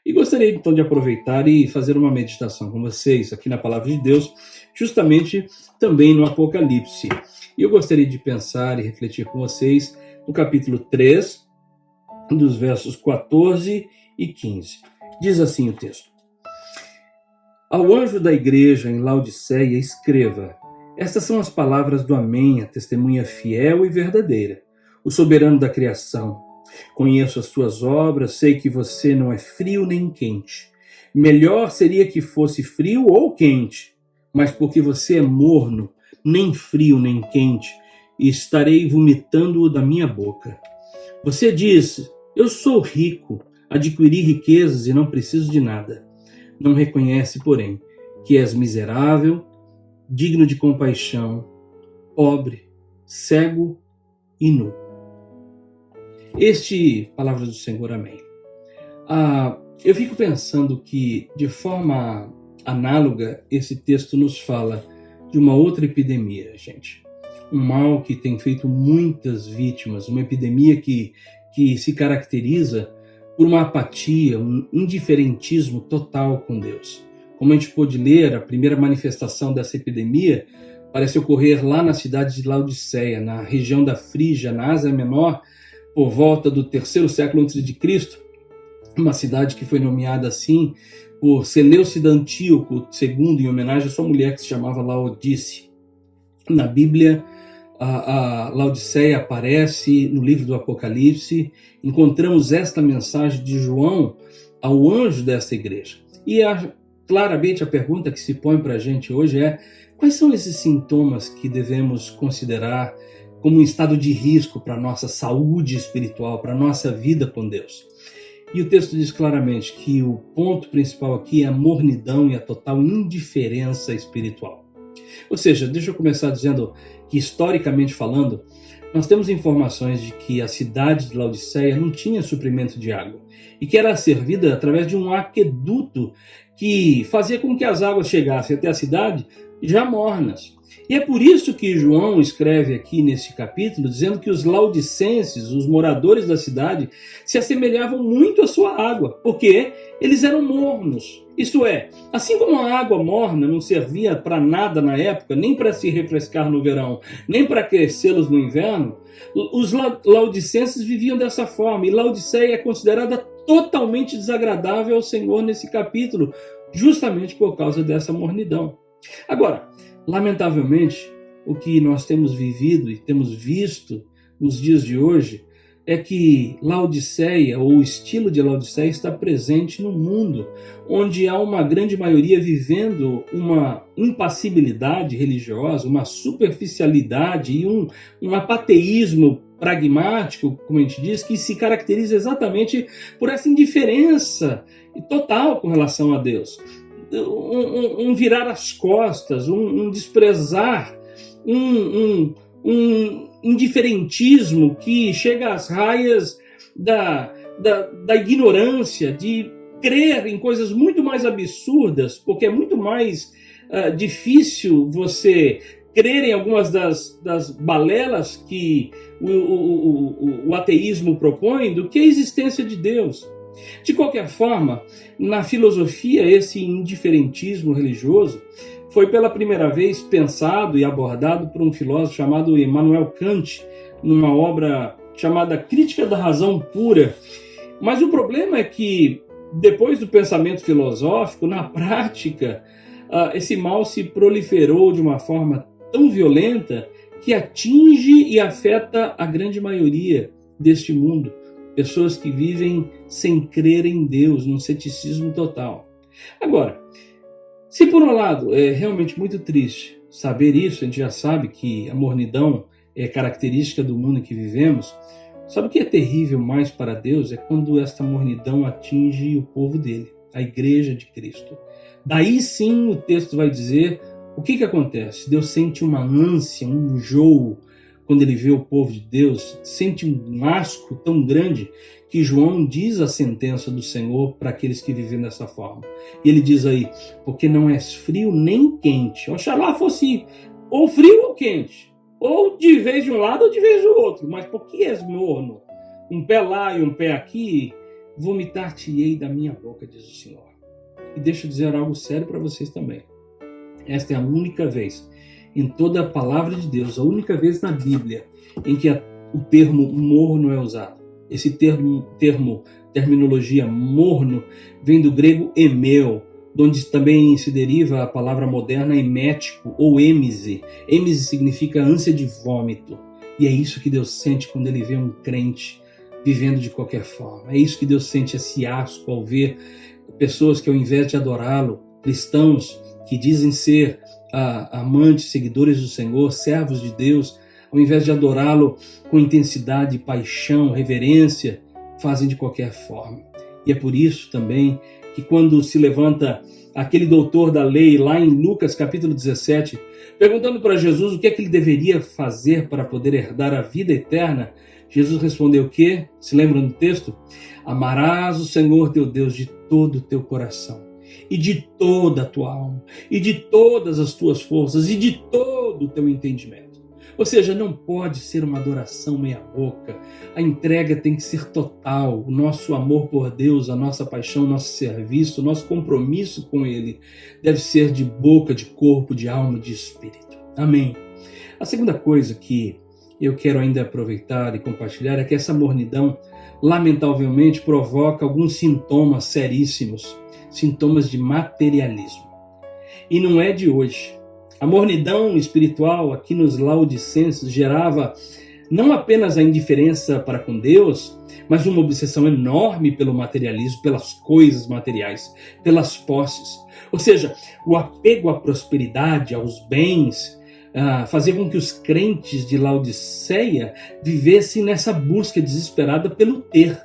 E gostaria então de aproveitar e fazer uma meditação com vocês aqui na Palavra de Deus, justamente também no Apocalipse. E eu gostaria de pensar e refletir com vocês no capítulo 3, dos versos 14 e 15. Diz assim o texto: Ao anjo da igreja em Laodiceia escreva: Estas são as palavras do Amém, a testemunha fiel e verdadeira, o soberano da criação. Conheço as tuas obras, sei que você não é frio nem quente. Melhor seria que fosse frio ou quente, mas porque você é morno, nem frio nem quente, estarei vomitando-o da minha boca. Você diz: Eu sou rico, adquiri riquezas e não preciso de nada. Não reconhece, porém, que és miserável, digno de compaixão, pobre, cego e nu. Palavras do Senhor, amém. Eu fico pensando que, de forma análoga, esse texto nos fala de uma outra epidemia, gente. Um mal que tem feito muitas vítimas, uma epidemia que se caracteriza por uma apatia, um indiferentismo total com Deus. Como a gente pôde ler, a primeira manifestação dessa epidemia parece ocorrer lá na cidade de Laodiceia, na região da Frígia, na Ásia Menor, por volta do 3º século a.C., uma cidade que foi nomeada assim por Seleucida Antíoco II, em homenagem à sua mulher, que se chamava Laodice. Na Bíblia, a Laodiceia aparece no livro do Apocalipse. Encontramos esta mensagem de João ao anjo desta igreja. E claramente a pergunta que se põe para a gente hoje é: quais são esses sintomas que devemos considerar como um estado de risco para a nossa saúde espiritual, para a nossa vida com Deus? E o texto diz claramente que o ponto principal aqui é a mornidão e a total indiferença espiritual. Ou seja, deixa eu começar dizendo que, historicamente falando, nós temos informações de que a cidade de Laodiceia não tinha suprimento de água e que era servida através de um aqueduto que fazia com que as águas chegassem até a cidade já mornas. E é por isso que João escreve aqui nesse capítulo, dizendo que os laodicenses, os moradores da cidade, se assemelhavam muito à sua água, porque eles eram mornos. Isto é, assim como a água morna não servia para nada na época, nem para se refrescar no verão, nem para aquecê-los no inverno, os laodicenses viviam dessa forma. E Laodiceia é considerada totalmente desagradável ao Senhor nesse capítulo, justamente por causa dessa mornidão. Agora, lamentavelmente, o que nós temos vivido e temos visto nos dias de hoje é que Laodiceia, ou o estilo de Laodiceia, está presente no mundo, onde há uma grande maioria vivendo uma impassibilidade religiosa, uma superficialidade e um apateísmo pragmático, como a gente diz, que se caracteriza exatamente por essa indiferença total com relação a Deus. Um virar as costas, um desprezar, um indiferentismo que chega às raias da ignorância, de crer em coisas muito mais absurdas, porque é muito mais difícil você crer em algumas das balelas que o ateísmo propõe do que a existência de Deus. De qualquer forma, na filosofia, esse indiferentismo religioso foi pela primeira vez pensado e abordado por um filósofo chamado Immanuel Kant, numa obra chamada Crítica da Razão Pura. Mas o problema é que, depois do pensamento filosófico, na prática, esse mal se proliferou de uma forma tão violenta que atinge e afeta a grande maioria deste mundo. Pessoas que vivem sem crer em Deus, num ceticismo total. Agora, se por um lado é realmente muito triste saber isso, a gente já sabe que a mornidão é característica do mundo em que vivemos, sabe o que é terrível mais para Deus? É quando esta mornidão atinge o povo dele, a igreja de Cristo. Daí sim o texto vai dizer o que acontece. Deus sente uma ânsia, um enjoo, quando ele vê o povo de Deus, sente um asco tão grande que João diz a sentença do Senhor para aqueles que vivem dessa forma. E ele diz aí: porque não és frio nem quente. Oxalá fosse ou frio ou quente, ou de vez de um lado ou de vez do outro, mas por que és morno? Um pé lá e um pé aqui, vomitar-te-ei da minha boca, diz o Senhor. E deixa eu dizer algo sério para vocês também. Esta é a única vez em toda a palavra de Deus, a única vez na Bíblia em que o termo morno é usado. Esse terminologia morno, vem do grego emeu, de onde também se deriva a palavra moderna emético ou êmise. Êmise significa ânsia de vômito. E é isso que Deus sente quando Ele vê um crente vivendo de qualquer forma. É isso que Deus sente, esse asco ao ver pessoas que, ao invés de adorá-lo, cristãos que dizem ser amantes, seguidores do Senhor, servos de Deus, ao invés de adorá-lo com intensidade, paixão, reverência, fazem de qualquer forma. E é por isso também que quando se levanta aquele doutor da lei lá em Lucas capítulo 17, perguntando para Jesus o que é que ele deveria fazer para poder herdar a vida eterna, Jesus respondeu o quê? Se lembram do texto? Amarás o Senhor teu Deus de todo o teu coração, e de toda a tua alma, e de todas as tuas forças, e de todo o teu entendimento. Ou seja, não pode ser uma adoração meia boca. A entrega tem que ser total. O nosso amor por Deus, a nossa paixão, o nosso serviço, o nosso compromisso com Ele deve ser de boca, de corpo, de alma, de espírito. Amém. A segunda coisa que eu quero ainda aproveitar e compartilhar é que essa mornidão, lamentavelmente, provoca alguns sintomas seríssimos, sintomas de materialismo. E não é de hoje. A mornidão espiritual aqui nos Laodicenses gerava não apenas a indiferença para com Deus, mas uma obsessão enorme pelo materialismo, pelas coisas materiais, pelas posses. Ou seja, o apego à prosperidade, aos bens, fazia com que os crentes de Laodiceia vivessem nessa busca desesperada pelo ter.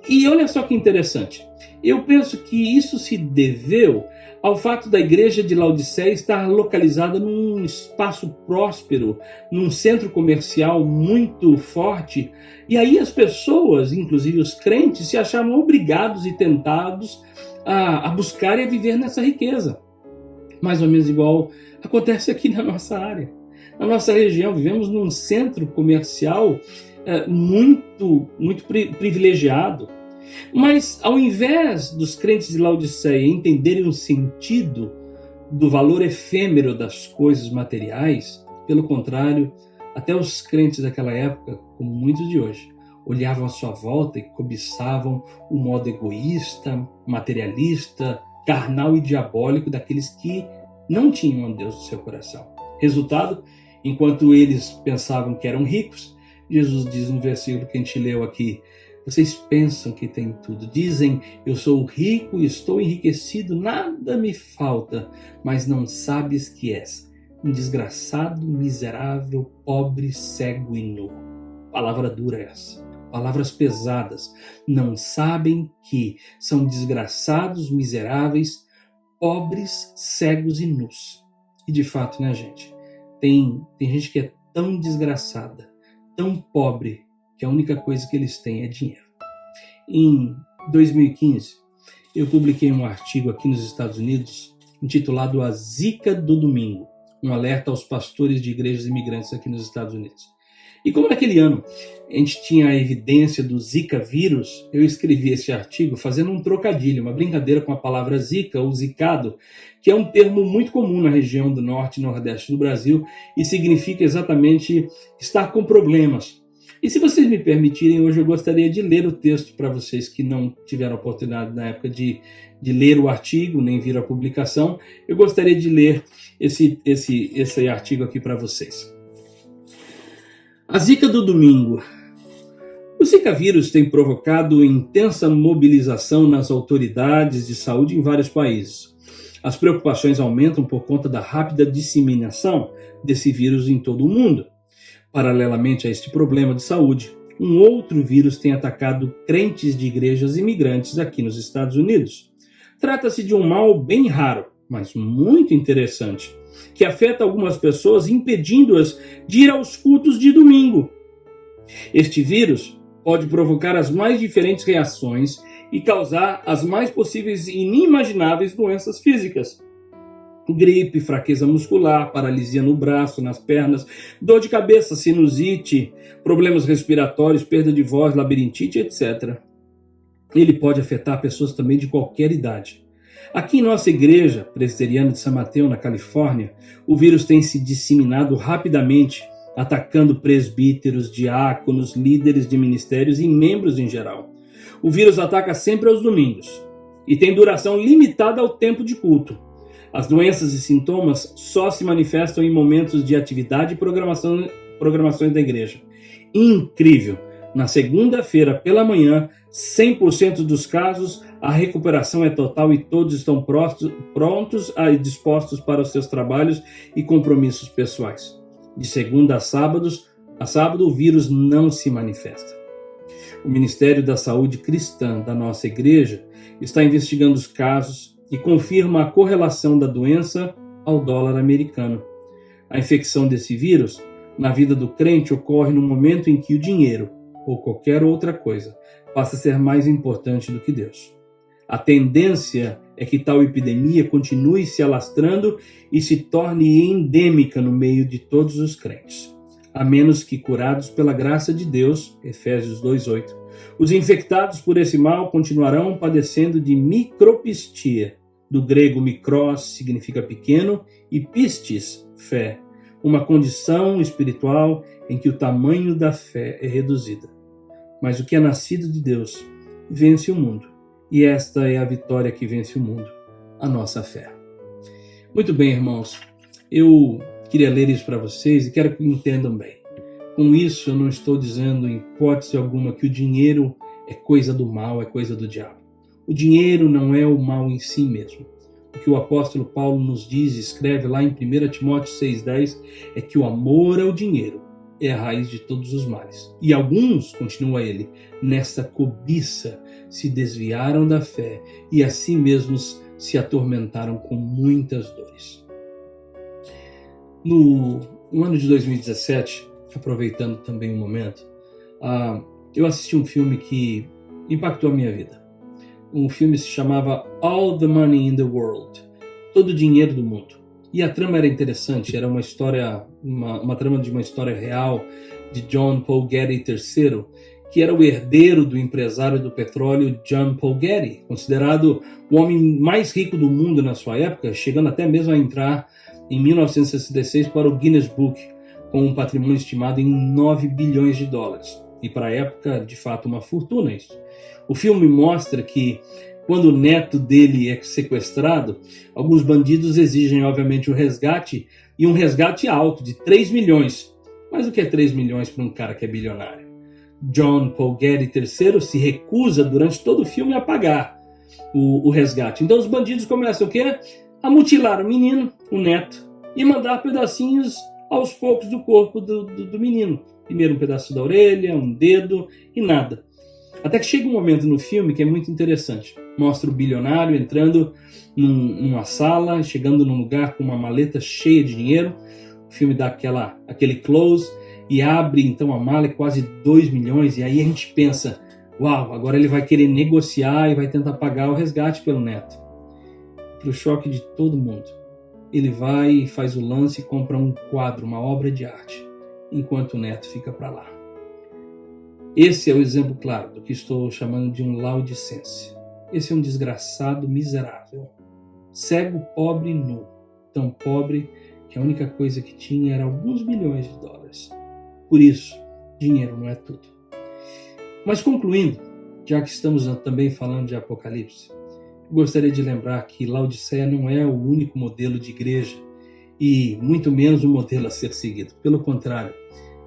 E olha só que interessante. Eu penso que isso se deveu ao fato da igreja de Laodiceia estar localizada num espaço próspero, num centro comercial muito forte, e aí as pessoas, inclusive os crentes, se achavam obrigados e tentados a buscar e a viver nessa riqueza. Mais ou menos igual acontece aqui na nossa área. Na nossa região, vivemos num centro comercial muito privilegiado. Mas ao invés dos crentes de Laodiceia entenderem o sentido do valor efêmero das coisas materiais, pelo contrário, até os crentes daquela época, como muitos de hoje, olhavam à sua volta e cobiçavam o modo egoísta, materialista, carnal e diabólico daqueles que não tinham a Deus no seu coração. Resultado, enquanto eles pensavam que eram ricos, Jesus diz no versículo que a gente leu aqui: vocês pensam que têm tudo. Dizem, eu sou rico e estou enriquecido, nada me falta, mas não sabes que és um desgraçado, miserável, pobre, cego e nu. Palavra dura essa. Palavras pesadas. Não sabem que são desgraçados, miseráveis, pobres, cegos e nus. E de fato, né, gente? Tem gente que é tão desgraçada, tão pobre, que a única coisa que eles têm é dinheiro. Em 2015, eu publiquei um artigo aqui nos Estados Unidos intitulado A Zica do Domingo, um alerta aos pastores de igrejas imigrantes aqui nos Estados Unidos. E como naquele ano a gente tinha a evidência do Zika vírus, eu escrevi esse artigo fazendo um trocadilho, uma brincadeira com a palavra Zika ou zicado, que é um termo muito comum na região do norte e nordeste do Brasil e significa exatamente estar com problemas. E se vocês me permitirem, hoje eu gostaria de ler o texto para vocês que não tiveram a oportunidade na época de ler o artigo, nem vir a publicação. Eu gostaria de ler esse artigo aqui para vocês. A Zika do domingo. O Zika vírus tem provocado intensa mobilização nas autoridades de saúde em vários países. As preocupações aumentam por conta da rápida disseminação desse vírus em todo o mundo. Paralelamente a este problema de saúde, um outro vírus tem atacado crentes de igrejas imigrantes aqui nos Estados Unidos. Trata-se de um mal bem raro, mas muito interessante, que afeta algumas pessoas, impedindo-as de ir aos cultos de domingo. Este vírus pode provocar as mais diferentes reações e causar as mais possíveis e inimagináveis doenças físicas. Gripe, fraqueza muscular, paralisia no braço, nas pernas, dor de cabeça, sinusite, problemas respiratórios, perda de voz, labirintite, etc. ele pode afetar pessoas também de qualquer idade. Aqui em nossa igreja presbiteriana de San Mateo, na Califórnia, o vírus tem se disseminado rapidamente, atacando presbíteros, diáconos, líderes de ministérios e membros em geral. O vírus ataca sempre aos domingos e tem duração limitada ao tempo de culto. As doenças e sintomas só se manifestam em momentos de atividade e programações da igreja. Incrível! Na segunda-feira pela manhã, 100% dos casos, a recuperação é total e todos estão prontos e dispostos para os seus trabalhos e compromissos pessoais. De segunda a sábado, o vírus não se manifesta. O Ministério da Saúde Cristã da nossa igreja está investigando os casos e confirma a correlação da doença ao dólar americano. A infecção desse vírus na vida do crente ocorre no momento em que o dinheiro, ou qualquer outra coisa, passa a ser mais importante do que Deus. A tendência é que tal epidemia continue se alastrando e se torne endêmica no meio de todos os crentes, a menos que curados pela graça de Deus, Efésios 2:8. Os infectados por esse mal continuarão padecendo de micropistia, do grego mikros significa pequeno e pistis, fé, uma condição espiritual em que o tamanho da fé é reduzida. Mas o que é nascido de Deus vence o mundo, e esta é a vitória que vence o mundo, a nossa fé. Muito bem, irmãos, eu queria ler isso para vocês e quero que entendam bem. Com isso, eu não estou dizendo em hipótese alguma que o dinheiro é coisa do mal, é coisa do diabo. O dinheiro não é o mal em si mesmo. O que o apóstolo Paulo nos diz e escreve lá em 1 Timóteo 6,10 é que o amor ao dinheiro é a raiz de todos os males. E alguns, continua ele, nessa cobiça se desviaram da fé e a si mesmos se atormentaram com muitas dores. No ano de 2017, aproveitando também o momento, eu assisti um filme que impactou a minha vida. Um filme se chamava All the Money in the World, Todo o Dinheiro do Mundo. E a trama era interessante, era uma história, uma trama de uma história real de John Paul Getty III, que era o herdeiro do empresário do petróleo John Paul Getty, considerado o homem mais rico do mundo na sua época, chegando até mesmo a entrar em 1966 para o Guinness Book, com um patrimônio estimado em 9 bilhões de dólares. E para a época, de fato, uma fortuna isso. O filme mostra que quando o neto dele é sequestrado, alguns bandidos exigem, obviamente, um resgate, e um resgate alto, de 3 milhões. Mas o que é 3 milhões para um cara que é bilionário? John Paul Getty III se recusa durante todo o filme a pagar o resgate. Então os bandidos começam o quê? A mutilar o menino, o neto, e mandar pedacinhos aos poucos do corpo do menino. Primeiro um pedaço da orelha, um dedo e nada. Até que chega um momento no filme que é muito interessante. Mostra o bilionário entrando numa sala, chegando num lugar com uma maleta cheia de dinheiro. O filme dá aquele close e abre então a mala, quase 2 milhões. E aí a gente pensa, uau, agora ele vai querer negociar e vai tentar pagar o resgate pelo neto. Para o choque de todo mundo, ele vai e faz o lance e compra um quadro, uma obra de arte, enquanto o neto fica para lá. Esse é o exemplo claro do que estou chamando de um laudicense. Esse é um desgraçado miserável, cego, pobre e nu, tão pobre que a única coisa que tinha era alguns milhões de dólares. Por isso, dinheiro não é tudo. Mas concluindo, já que estamos também falando de Apocalipse, gostaria de lembrar que Laodiceia não é o único modelo de igreja e muito menos o modelo a ser seguido. Pelo contrário,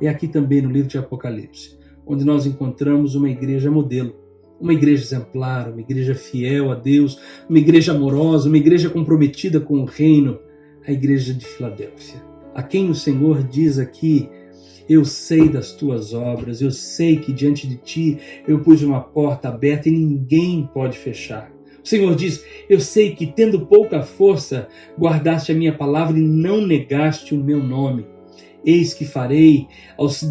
é aqui também no livro de Apocalipse, onde nós encontramos uma igreja modelo, uma igreja exemplar, uma igreja fiel a Deus, uma igreja amorosa, uma igreja comprometida com o reino, a igreja de Filadélfia, a quem o Senhor diz aqui, eu sei das tuas obras, eu sei que diante de ti eu pus uma porta aberta e ninguém pode fechar. O Senhor diz, eu sei que tendo pouca força, guardaste a minha palavra e não negaste o meu nome. Eis que farei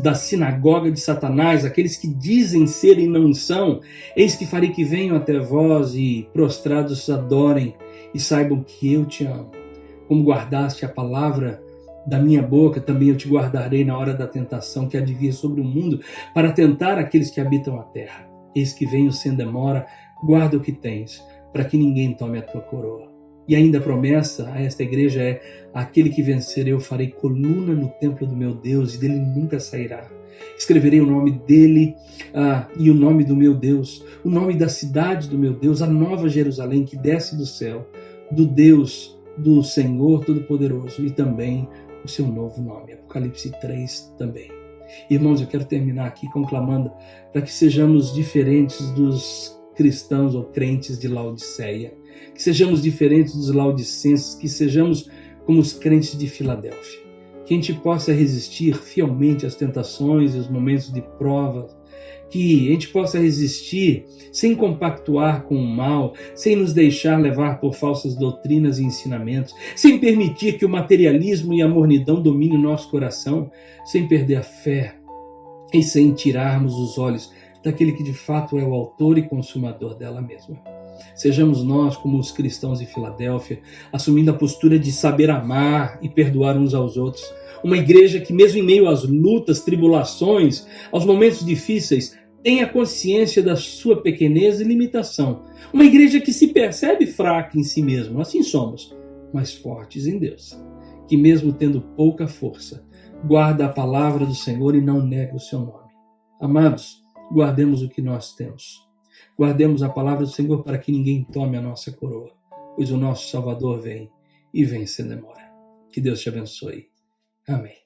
da sinagoga de Satanás, aqueles que dizem ser e não são, eis que farei que venham até vós e prostrados adorem e saibam que eu te amo. Como guardaste a palavra da minha boca, também eu te guardarei na hora da tentação que há de vir sobre o mundo para tentar aqueles que habitam a terra. Eis que venho sem demora, guarda o que tens, para que ninguém tome a tua coroa. E ainda a promessa a esta igreja é: aquele que vencer eu farei coluna no templo do meu Deus, e dele nunca sairá. Escreverei o nome dele e o nome do meu Deus, o nome da cidade do meu Deus, a nova Jerusalém que desce do céu, do Deus, do Senhor Todo-Poderoso, e também o seu novo nome. Apocalipse 3 também. Irmãos, eu quero terminar aqui conclamando para que sejamos diferentes dos cristãos ou crentes de Laodiceia, que sejamos diferentes dos laodicenses, que sejamos como os crentes de Filadélfia, que a gente possa resistir fielmente às tentações e aos momentos de prova, que a gente possa resistir sem compactuar com o mal, sem nos deixar levar por falsas doutrinas e ensinamentos, sem permitir que o materialismo e a mornidão dominem o nosso coração, sem perder a fé e sem tirarmos os olhos daquele que de fato é o autor e consumador dela mesma. Sejamos nós, como os cristãos de Filadélfia, assumindo a postura de saber amar e perdoar uns aos outros. Uma igreja que, mesmo em meio às lutas, tribulações, aos momentos difíceis, tenha consciência da sua pequenez e limitação. Uma igreja que se percebe fraca em si mesma, assim somos, mas fortes em Deus. Que mesmo tendo pouca força, guarda a palavra do Senhor e não nega o seu nome. Amados, guardemos o que nós temos. Guardemos a palavra do Senhor para que ninguém tome a nossa coroa, pois o nosso Salvador vem e vem sem demora. Que Deus te abençoe. Amém.